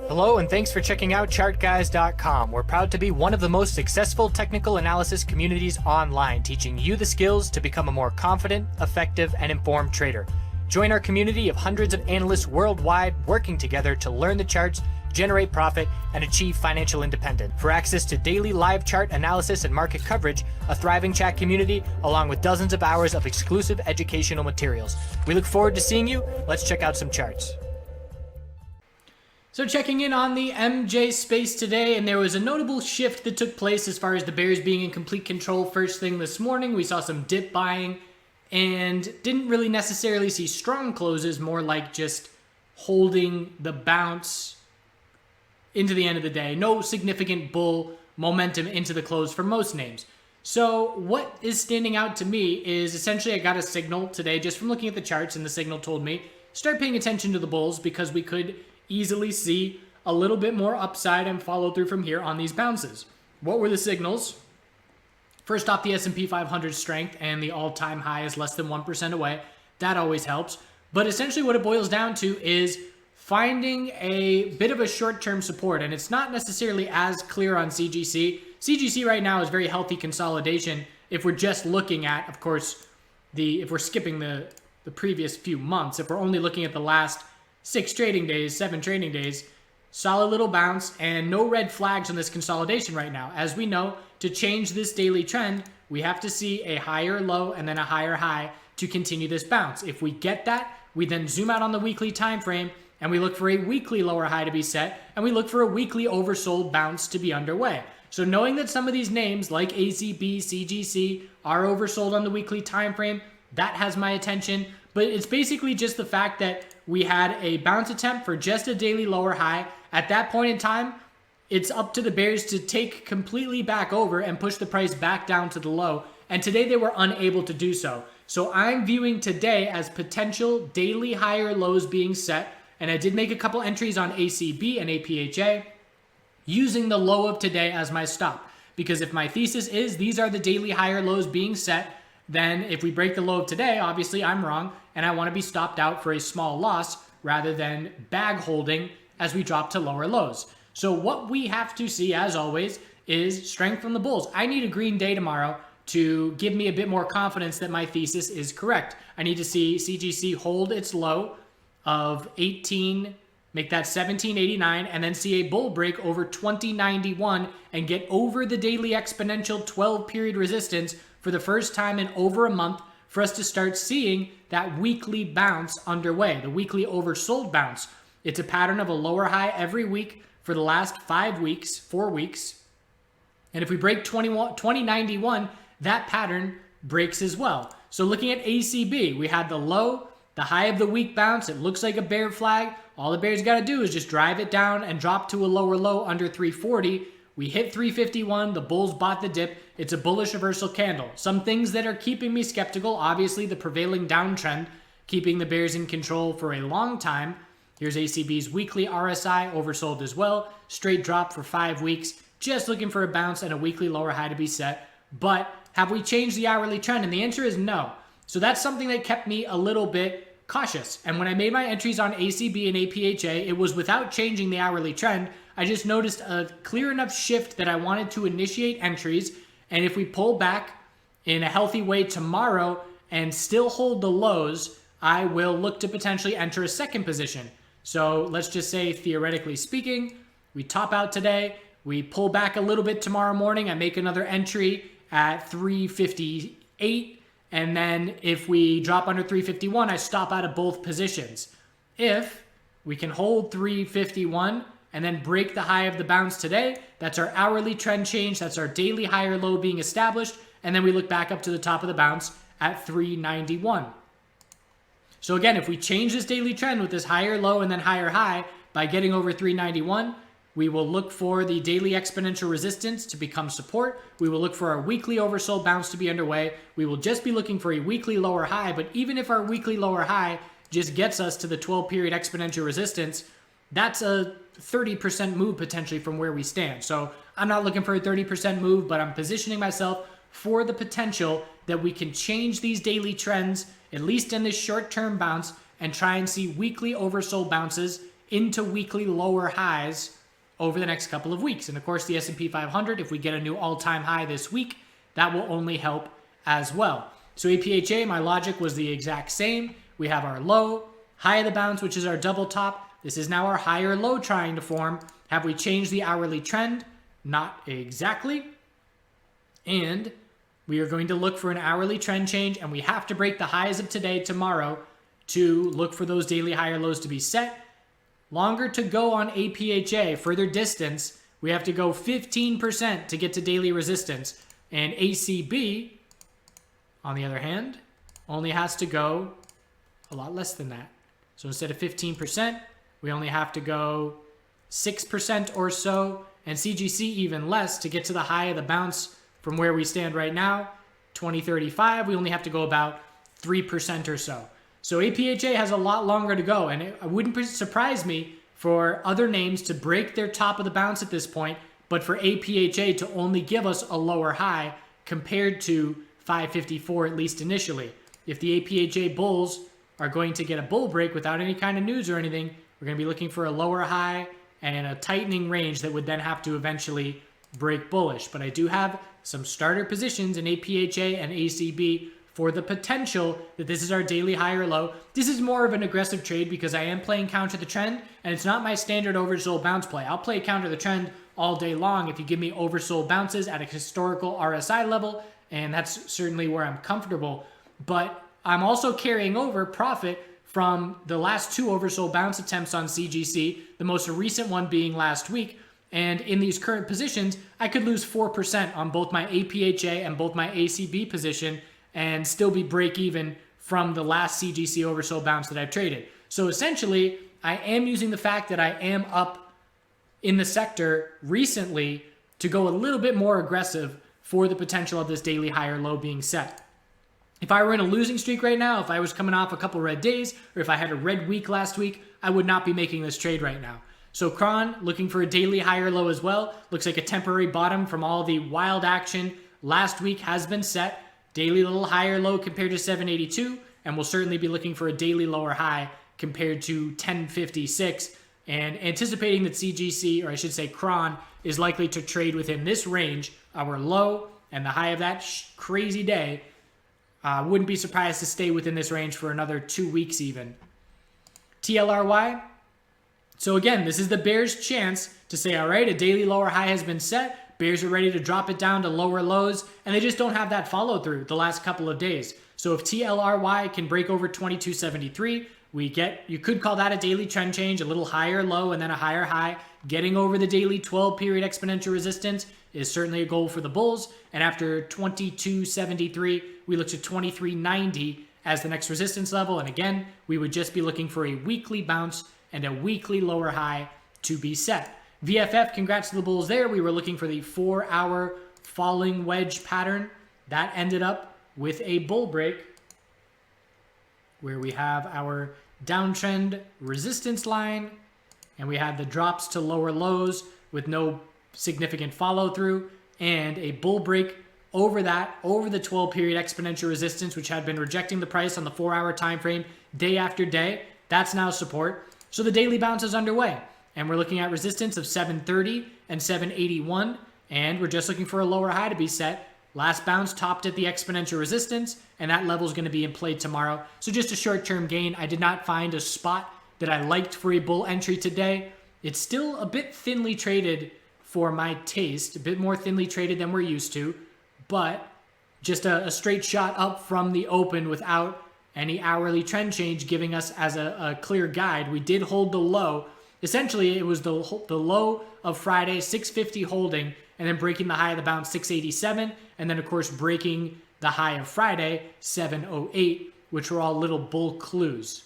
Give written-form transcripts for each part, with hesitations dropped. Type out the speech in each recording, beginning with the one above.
Hello and thanks for checking out ChartGuys.com. We're proud to be one of the most successful technical analysis communities online, teaching you the skills to become a more confident, effective, and informed trader. Join our community of hundreds of analysts worldwide working together to learn the charts, generate profit, and achieve financial independence. For access to daily live chart analysis and market coverage, a thriving chat community, along with dozens of hours of exclusive educational materials. We look forward to seeing you. Let's check out some charts. So checking in on the MJ space today, and there was a notable shift that took place as far as the bears being in complete control first thing this morning. We saw some dip buying and didn't really necessarily see strong closes, more like just holding the bounce into the end of the day. No significant bull momentum into the close for most names. So what is standing out to me is essentially I got a signal today just from looking at the charts, and the signal told me start paying attention to the bulls because we could easily see a little bit more upside and follow through from here on these bounces. What were the signals? First off, the S&P 500 strength and the all-time high is less than 1% away. That always helps. But essentially what it boils down to is finding a bit of a short-term support, and it's not necessarily as clear on CGC. CGC right now is very healthy consolidation. If we're just looking at, of course, if we're skipping the previous few months, if we're only looking at the last 7 trading days, solid little bounce and no red flags on this consolidation right now. As we know, to change this daily trend, we have to see a higher low and then a higher high to continue this bounce. If we get that, we then zoom out on the weekly time frame and we look for a weekly lower high to be set, and we look for a weekly oversold bounce to be underway. So knowing that some of these names like ACB, CGC are oversold on the weekly time frame, that has my attention. But it's basically just the fact that we had a bounce attempt for just a daily lower high. At that point in time, it's up to the bears to take completely back over and push the price back down to the low. And today they were unable to do so. So I'm viewing today as potential daily higher lows being set. And I did make a couple entries on ACB and APHA using the low of today as my stop. Because if my thesis is these are the daily higher lows being set, then if we break the low of today, obviously I'm wrong, and I want to be stopped out for a small loss rather than bag holding as we drop to lower lows. So what we have to see, as always, is strength from the bulls. I need a green day tomorrow to give me a bit more confidence that my thesis is correct. I need to see CGC hold its low of 18, make that 1789, and then see a bull break over 2091 and get over the daily exponential 12-period resistance for the first time in over a month for us to start seeing that weekly bounce underway, the weekly oversold bounce. It's a pattern of a lower high every week for the last 4 weeks. And if we break 2091, that pattern breaks as well. So looking at ACB, we had the low, the high of the week bounce. It looks like a bear flag. All the bears got to do is just drive it down and drop to a lower low under 340. We hit 351, the bulls bought the dip. It's a bullish reversal candle. Some things that are keeping me skeptical, obviously the prevailing downtrend, keeping the bears in control for a long time. Here's ACB's weekly RSI, oversold as well. Straight drop for 5 weeks, just looking for a bounce and a weekly lower high to be set. But have we changed the hourly trend? And the answer is no. So that's something that kept me a little bit cautious. And when I made my entries on ACB and APHA, it was without changing the hourly trend. I just noticed a clear enough shift that I wanted to initiate entries. And if we pull back in a healthy way tomorrow and still hold the lows, I will look to potentially enter a second position. So let's just say, theoretically speaking, we top out today, we pull back a little bit tomorrow morning, I make another entry at 358, and then if we drop under 351, I stop out of both positions. If we can hold 351 and then break the high of the bounce today, that's our hourly trend change, that's our daily higher low being established, and then we look back up to the top of the bounce at 391. So again, if we change this daily trend with this higher low and then higher high by getting over 391, we will look for the daily exponential resistance to become support. We will look for our weekly oversold bounce to be underway. We will just be looking for a weekly lower high, but even if our weekly lower high just gets us to the 12-period exponential resistance, that's a 30% move potentially from where we stand. So I'm not looking for a 30% move, but I'm positioning myself for the potential that we can change these daily trends, at least in this short-term bounce, and try and see weekly oversold bounces into weekly lower highs over the next couple of weeks. And of course, the S&P 500, if we get a new all-time high this week, that will only help as well. So APHA, my logic was the exact same. We have our low, high of the bounce, which is our double top. This is now our higher low trying to form. Have we changed the hourly trend? Not exactly. And we are going to look for an hourly trend change, and we have to break the highs of today, tomorrow, to look for those daily higher lows to be set. Longer to go on APHA, further distance, we have to go 15% to get to daily resistance. And ACB, on the other hand, only has to go a lot less than that. So instead of 15%, we only have to go 6% or so, and CGC even less to get to the high of the bounce from where we stand right now, 2035. We only have to go about 3% or so. So APHA has a lot longer to go, and it wouldn't surprise me for other names to break their top of the bounce at this point, but for APHA to only give us a lower high compared to 554, at least initially. If the APHA bulls are going to get a bull break without any kind of news or anything, we're going to be looking for a lower high and a tightening range that would then have to eventually break bullish. But I do have some starter positions in APHA and ACB for the potential that this is our daily high or low. This is more of an aggressive trade because I am playing counter the trend, and it's not my standard oversold bounce play. I'll play counter the trend all day long if you give me oversold bounces at a historical RSI level, and that's certainly where I'm comfortable. But I'm also carrying over profit from the last two oversold bounce attempts on CGC, the most recent one being last week. And in these current positions, I could lose 4% on both my APHA and both my ACB position and still be break even from the last CGC oversold bounce that I've traded. So essentially, I am using the fact that I am up in the sector recently to go a little bit more aggressive for the potential of this daily high or low being set. If I were in a losing streak right now, if I was coming off a couple red days, or if I had a red week last week, I would not be making this trade right now. So Cron looking for a daily high or low as well. Looks like a temporary bottom from all the wild action last week has been set. Daily little higher low compared to 782, and we'll certainly be looking for a daily lower high compared to 1056, and anticipating that CGC, or I should say Cron, is likely to trade within this range, our low and the high of that crazy day. Wouldn't be surprised to stay within this range for another 2 weeks even. TLRY. So again, this is the bears' chance to say, all right, a daily lower high has been set. Bears are ready to drop it down to lower lows, and they just don't have that follow through the last couple of days. So if TLRY can break over 2273, you could call that a daily trend change, a little higher low and then a higher high. Getting over the daily 12-period exponential resistance is certainly a goal for the bulls. And after 2273, we look to 2390 as the next resistance level. And again, we would just be looking for a weekly bounce and a weekly lower high to be set. VFF, congrats to the bulls there. We were looking for the 4-hour falling wedge pattern. That ended up with a bull break where we have our downtrend resistance line and we had the drops to lower lows with no significant follow through, and a bull break over that, over the 12-period exponential resistance, which had been rejecting the price on the 4-hour time frame day after day. That's now support. So the daily bounce is underway. And we're looking at resistance of 730 and 781, and we're just looking for a lower high to be set. Last bounce topped at the exponential resistance, and that level is going to be in play tomorrow. So just a short-term gain. I did not find a spot that I liked for a bull entry today. It's still a bit thinly traded for my taste, a bit more thinly traded than we're used to, but just a straight shot up from the open without any hourly trend change giving us as a clear guide. We did hold the low. Essentially, it was the low of Friday, 650 holding, and then breaking the high of the bounce, 687, and then, of course, breaking the high of Friday, 708, which were all little bull clues.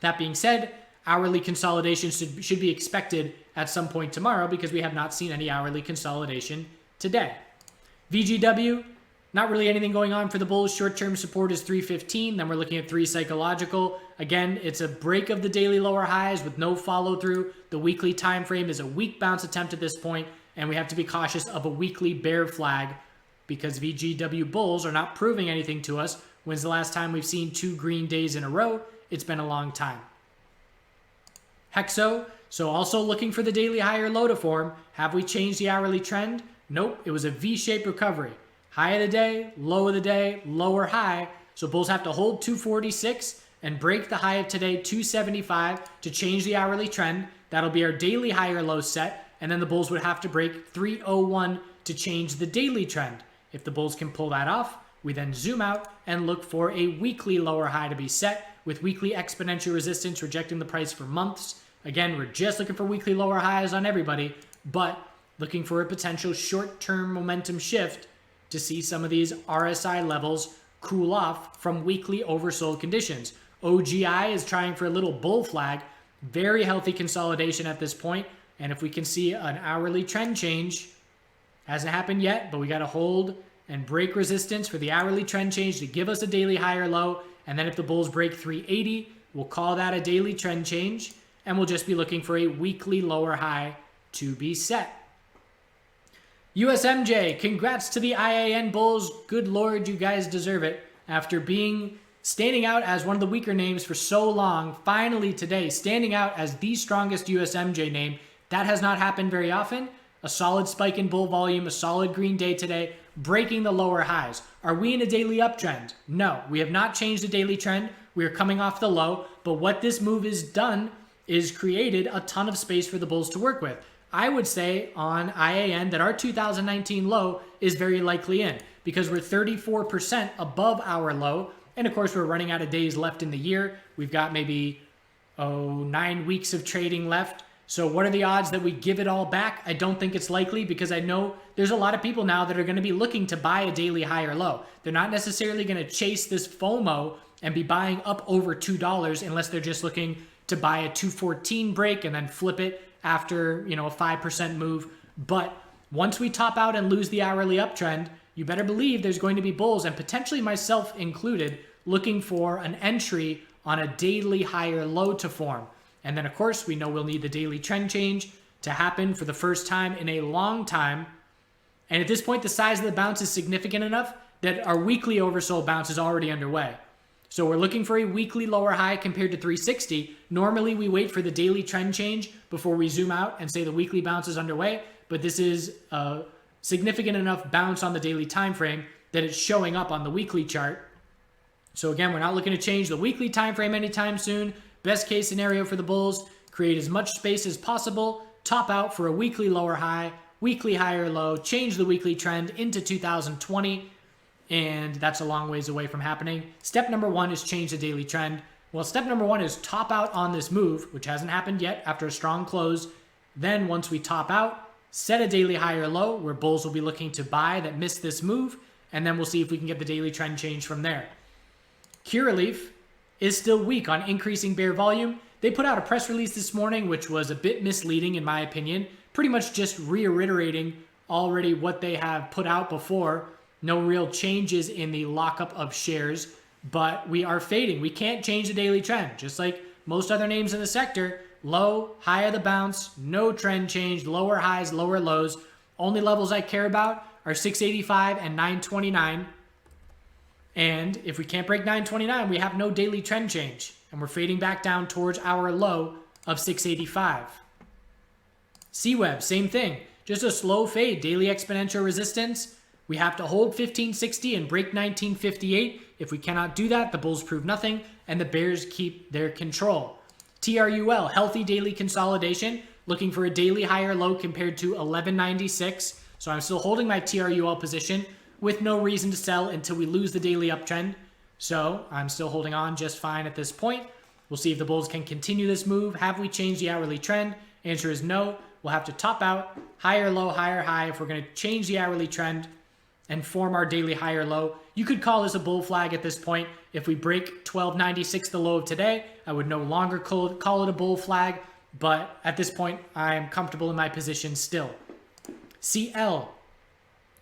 That being said, hourly consolidation should be expected at some point tomorrow because we have not seen any hourly consolidation today. VGW, not really anything going on for the bulls. Short-term support is 315. Then we're looking at 3 psychological. Again, it's a break of the daily lower highs with no follow-through. The weekly time frame is a weak bounce attempt at this point, and we have to be cautious of a weekly bear flag because VGW bulls are not proving anything to us. When's the last time we've seen 2 green days in a row? It's been a long time. Hexo, so also looking for the daily higher low to form. Have we changed the hourly trend? Nope, it was a V-shaped recovery. High of the day, low of the day, lower high. So bulls have to hold 246 and break the high of today, 275, to change the hourly trend. That'll be our daily higher low set. And then the bulls would have to break 301 to change the daily trend. If the bulls can pull that off, we then zoom out and look for a weekly lower high to be set with weekly exponential resistance rejecting the price for months. Again, we're just looking for weekly lower highs on everybody, but looking for a potential short-term momentum shift to see some of these RSI levels cool off from weekly oversold conditions. OGI is trying for a little bull flag, very healthy consolidation at this point, and if we can see an hourly trend change, hasn't happened yet, but we got to hold and break resistance for the hourly trend change to give us a daily higher low, and then if the bulls break 380, we'll call that a daily trend change, and we'll just be looking for a weekly lower high to be set. USMJ, congrats to the IAN Bulls. Good Lord, you guys deserve it. After standing out as one of the weaker names for so long, finally today, standing out as the strongest USMJ name. That has not happened very often. A solid spike in bull volume, a solid green day today, breaking the lower highs. Are we in a daily uptrend? No, we have not changed the daily trend. We are coming off the low, but what this move has done is created a ton of space for the bulls to work with. I would say on IAN that our 2019 low is very likely in because we're 34% above our low. And of course, we're running out of days left in the year. We've got maybe 9 weeks of trading left. So what are the odds that we give it all back? I don't think it's likely because I know there's a lot of people now that are going to be looking to buy a daily higher low. They're not necessarily going to chase this FOMO and be buying up over $2 unless they're just looking to buy a 214 break and then flip it after, a 5% move. But once we top out and lose the hourly uptrend, you better believe there's going to be bulls, and potentially myself included, looking for an entry on a daily higher low to form. And then, of course, we know we'll need the daily trend change to happen for the first time in a long time. And at this point, the size of the bounce is significant enough that our weekly oversold bounce is already underway. So we're looking for a weekly lower high compared to 360. Normally, we wait for the daily trend change before we zoom out and say the weekly bounce is underway. But this is a significant enough bounce on the daily time frame that it's showing up on the weekly chart. So again, we're not looking to change the weekly time frame anytime soon. Best case scenario for the bulls, create as much space as possible, top out for a weekly lower high, weekly higher low, change the weekly trend into 2020, and that's a long ways away from happening. Step number 1 is change the daily trend. Well, step number 1 is top out on this move, which hasn't happened yet after a strong close. Then once we top out, set a daily higher low where bulls will be looking to buy that missed this move, and then we'll see if we can get the daily trend change from there. Curaleaf is still weak on increasing bear volume. They put out a press release this morning, which was a bit misleading in my opinion, pretty much just reiterating already what they have put out before. No real changes in the lockup of shares, but we are fading. We can't change the daily trend, just like most other names in the sector. Low, high of the bounce, no trend change, lower highs, lower lows. Only levels I care about are 685 and 929. And if we can't break 929, we have no daily trend change. And we're fading back down towards our low of 685. CWeb, same thing. Just a slow fade, daily exponential resistance. We have to hold 1560 and break 1958. If we cannot do that, the bulls prove nothing, and the bears keep their control. TRUL, healthy daily consolidation, looking for a daily higher low compared to 1196. So I'm still holding my TRUL position with no reason to sell until we lose the daily uptrend. So I'm still holding on just fine at this point. We'll see if the bulls can continue this move. Have we changed the hourly trend? Answer is no. We'll have to top out, higher low, higher high if we're going to change the hourly trend and form our daily higher low. You could call this a bull flag at this point. If we break 1296, the low of today, I would no longer call it a bull flag, but at this point, I'm comfortable in my position still. CL.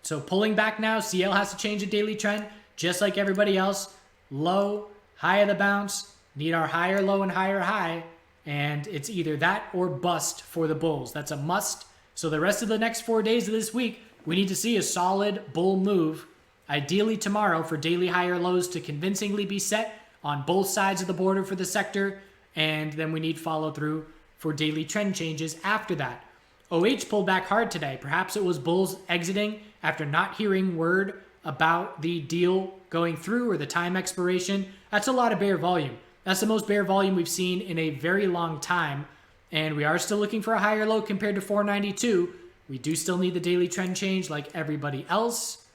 So pulling back now, CL has to change the daily trend, just like everybody else. Low, high of the bounce, need our higher low and higher high, and it's either that or bust for the bulls. That's a must. So the rest of the next 4 days of this week, we need to see a solid bull move, ideally tomorrow, for daily higher lows to convincingly be set on both sides of the border for the sector, and then we need follow through for daily trend changes after that. OH pulled back hard today. Perhaps it was bulls exiting after not hearing word about the deal going through or the time expiration. That's a lot of bear volume. That's the most bear volume we've seen in a very long time. And we are still looking for a higher low compared to 492. We do still need the daily trend change like everybody else.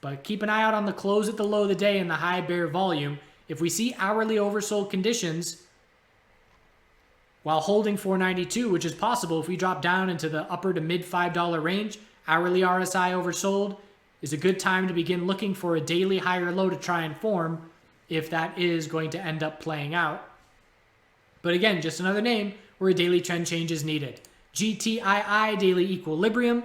But keep an eye out on the close at the low of the day and the high bear volume. If we see hourly oversold conditions while holding 492, which is possible if we drop down into the upper to mid $5 range, hourly RSI oversold is a good time to begin looking for a daily higher low to try and form if that is going to end up playing out. But again, just another name where a daily trend change is needed. GTII daily equilibrium.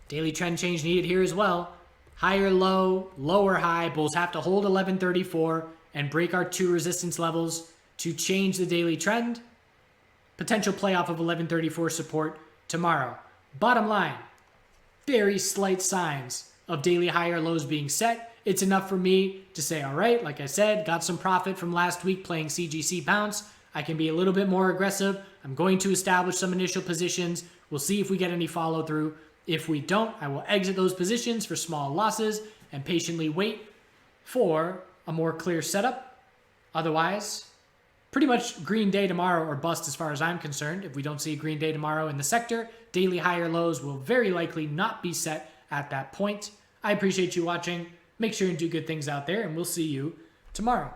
Daily trend change needed here as well. Higher low, lower high. Bulls have to hold 1134 and break our two resistance levels to change the daily trend. Potential playoff of 1134 support tomorrow. Bottom line, very slight signs of daily higher lows being set. It's enough for me to say, all right, like I said, got some profit from last week playing CGC bounce. I can be a little bit more aggressive. I'm going to establish some initial positions. We'll see if we get any follow through. If we don't, I will exit those positions for small losses and patiently wait for a more clear setup. Otherwise, pretty much green day tomorrow or bust as far as I'm concerned. If we don't see a green day tomorrow in the sector, daily higher lows will very likely not be set at that point. I appreciate you watching. Make sure and do good things out there, and we'll see you tomorrow.